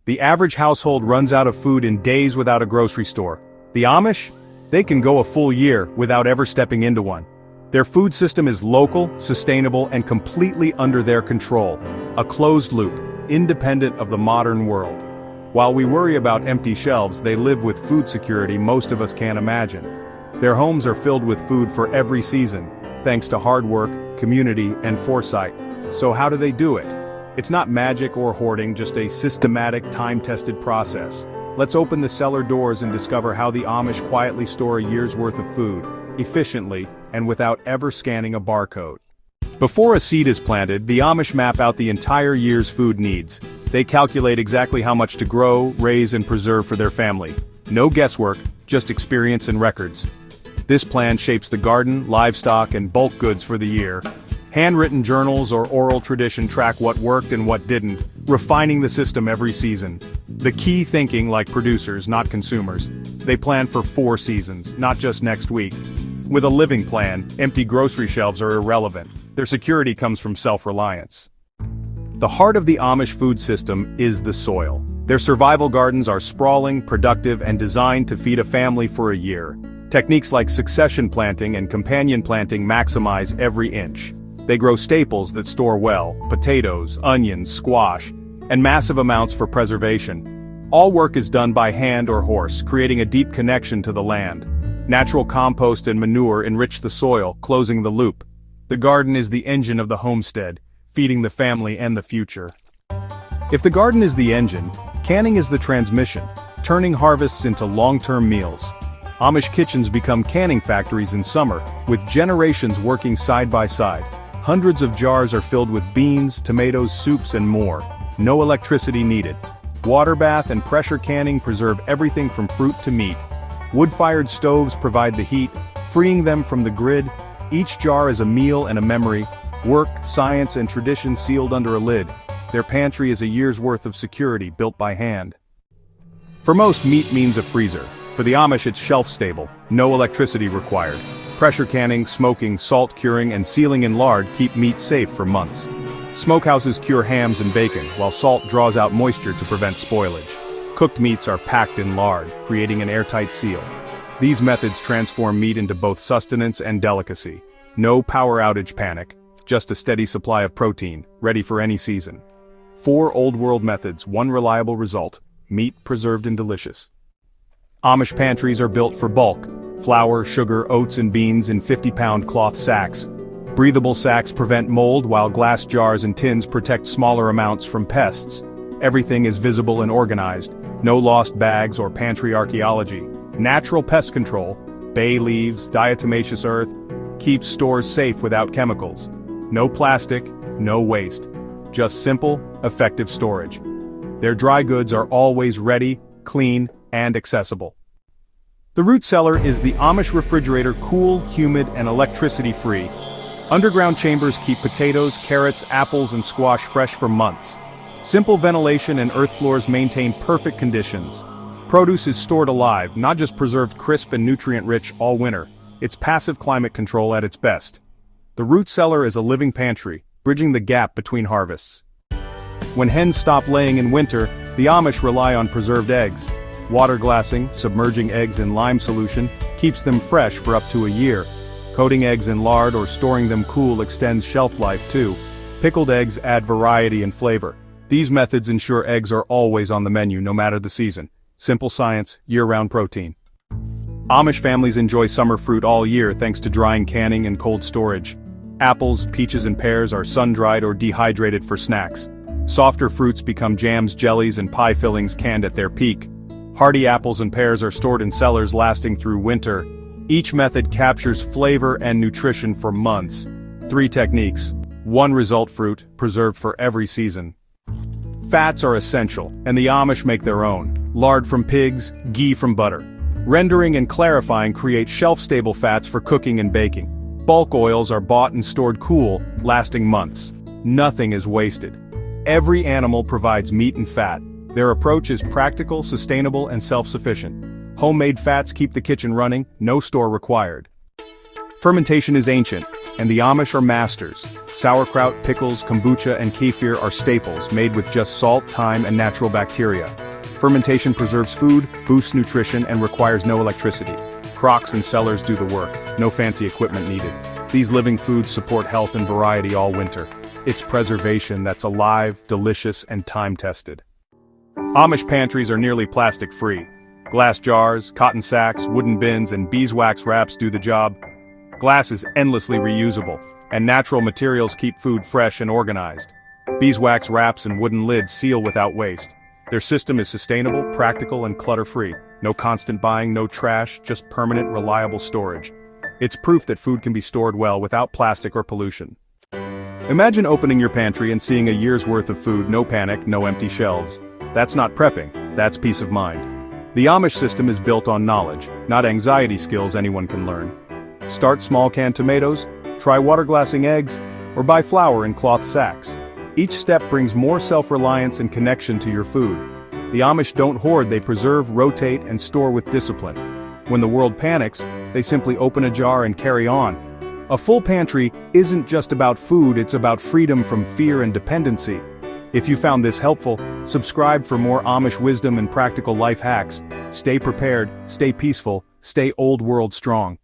The average household runs out of food in days without a grocery store. The Amish? They can go a full year without ever stepping into one. Their food system is local, sustainable, and completely under their control. A closed loop, independent of the modern world. While we worry about empty shelves, they live with food security most of us can't imagine. Their homes are filled with food for every season, thanks to hard work, community, and foresight. So how do they do it? It's not magic or hoarding, just a systematic, time-tested process. Let's open the cellar doors and discover how the Amish quietly store a year's worth of food, efficiently, and without ever scanning a barcode. Before a seed is planted, the Amish map out the entire year's food needs. They calculate exactly how much to grow, raise, and preserve for their family. No guesswork, just experience and records. This plan shapes the garden, livestock, and bulk goods for the year. Handwritten journals or oral tradition track what worked and what didn't, refining the system every season. The key thinking like producers, not consumers. They plan for 4 seasons, not just next week. With a living plan, empty grocery shelves are irrelevant. Their security comes from self-reliance. The heart of the Amish food system is the soil. Their survival gardens are sprawling, productive, and designed to feed a family for a year. Techniques like succession planting and companion planting maximize every inch. They grow staples that store well, potatoes, onions, squash, and massive amounts for preservation. All work is done by hand or horse, creating a deep connection to the land. Natural compost and manure enrich the soil, closing the loop. The garden is the engine of the homestead, feeding the family and the future. If the garden is the engine, canning is the transmission, turning harvests into long-term meals. Amish kitchens become canning factories in summer, with generations working side by side. Hundreds of jars are filled with beans, tomatoes, soups, and more. No electricity needed. Water bath and pressure canning preserve everything from fruit to meat. Wood-fired stoves provide the heat, freeing them from the grid. Each jar is a meal and a memory. Work, science, and tradition sealed under a lid. Their pantry is a year's worth of security built by hand. For most, meat means a freezer. For the Amish, it's shelf-stable, no electricity required. Pressure canning, smoking, salt curing, and sealing in lard keep meat safe for months. Smokehouses cure hams and bacon, while salt draws out moisture to prevent spoilage. Cooked meats are packed in lard, creating an airtight seal. These methods transform meat into both sustenance and delicacy. No power outage panic, just a steady supply of protein, ready for any season. 4 old-world methods, 1 reliable result: meat preserved and delicious. Amish pantries are built for bulk. Flour, sugar, oats, and beans in 50-pound cloth sacks. Breathable sacks prevent mold, while glass jars and tins protect smaller amounts from pests. Everything is visible and organized. No lost bags or pantry archaeology. Natural pest control, bay leaves, diatomaceous earth, keeps stores safe without chemicals. No plastic, no waste. Just simple, effective storage. Their dry goods are always ready, clean, and accessible. The root cellar is the Amish refrigerator, cool, humid, and electricity-free. Underground chambers keep potatoes, carrots, apples, and squash fresh for months. Simple ventilation and earth floors maintain perfect conditions. Produce is stored alive, not just preserved crisp and nutrient-rich all winter. It's passive climate control at its best. The root cellar is a living pantry, bridging the gap between harvests. When hens stop laying in winter, the Amish rely on preserved eggs. Water glassing, submerging eggs in lime solution, keeps them fresh for up to a year. Coating eggs in lard or storing them cool extends shelf life too. Pickled eggs add variety and flavor. These methods ensure eggs are always on the menu no matter the season. Simple science, year-round protein. Amish families enjoy summer fruit all year thanks to drying, canning, and cold storage. Apples, peaches, and pears are sun-dried or dehydrated for snacks. Softer fruits become jams, jellies, and pie fillings canned at their peak. Hardy apples and pears are stored in cellars lasting through winter. Each method captures flavor and nutrition for months. 3 techniques. 1 result: fruit, preserved for every season. Fats are essential, and the Amish make their own. Lard from pigs, ghee from butter. Rendering and clarifying create shelf-stable fats for cooking and baking. Bulk oils are bought and stored cool, lasting months. Nothing is wasted. Every animal provides meat and fat. Their approach is practical, sustainable, and self-sufficient. Homemade fats keep the kitchen running, no store required. Fermentation is ancient, and the Amish are masters. Sauerkraut, pickles, kombucha, and kefir are staples made with just salt, thyme, and natural bacteria. Fermentation preserves food, boosts nutrition, and requires no electricity. Crocks and cellars do the work, no fancy equipment needed. These living foods support health and variety all winter. It's preservation that's alive, delicious, and time-tested. Amish pantries are nearly plastic-free. Glass jars, cotton sacks, wooden bins, and beeswax wraps do the job. Glass is endlessly reusable, and natural materials keep food fresh and organized. Beeswax wraps and wooden lids seal without waste. Their system is sustainable, practical, and clutter-free. No constant buying, no trash, just permanent, reliable storage. It's proof that food can be stored well without plastic or pollution. Imagine opening your pantry and seeing a year's worth of food, no panic, no empty shelves. That's not prepping, that's peace of mind. The Amish system is built on knowledge, not anxiety skills anyone can learn. Start small, canned tomatoes, try water glassing eggs, or buy flour in cloth sacks. Each step brings more self-reliance and connection to your food. The Amish don't hoard, they preserve, rotate, and store with discipline. When the world panics, they simply open a jar and carry on. A full pantry isn't just about food, it's about freedom from fear and dependency. If you found this helpful, subscribe for more Amish wisdom and practical life hacks. Stay prepared, stay peaceful, stay old world strong.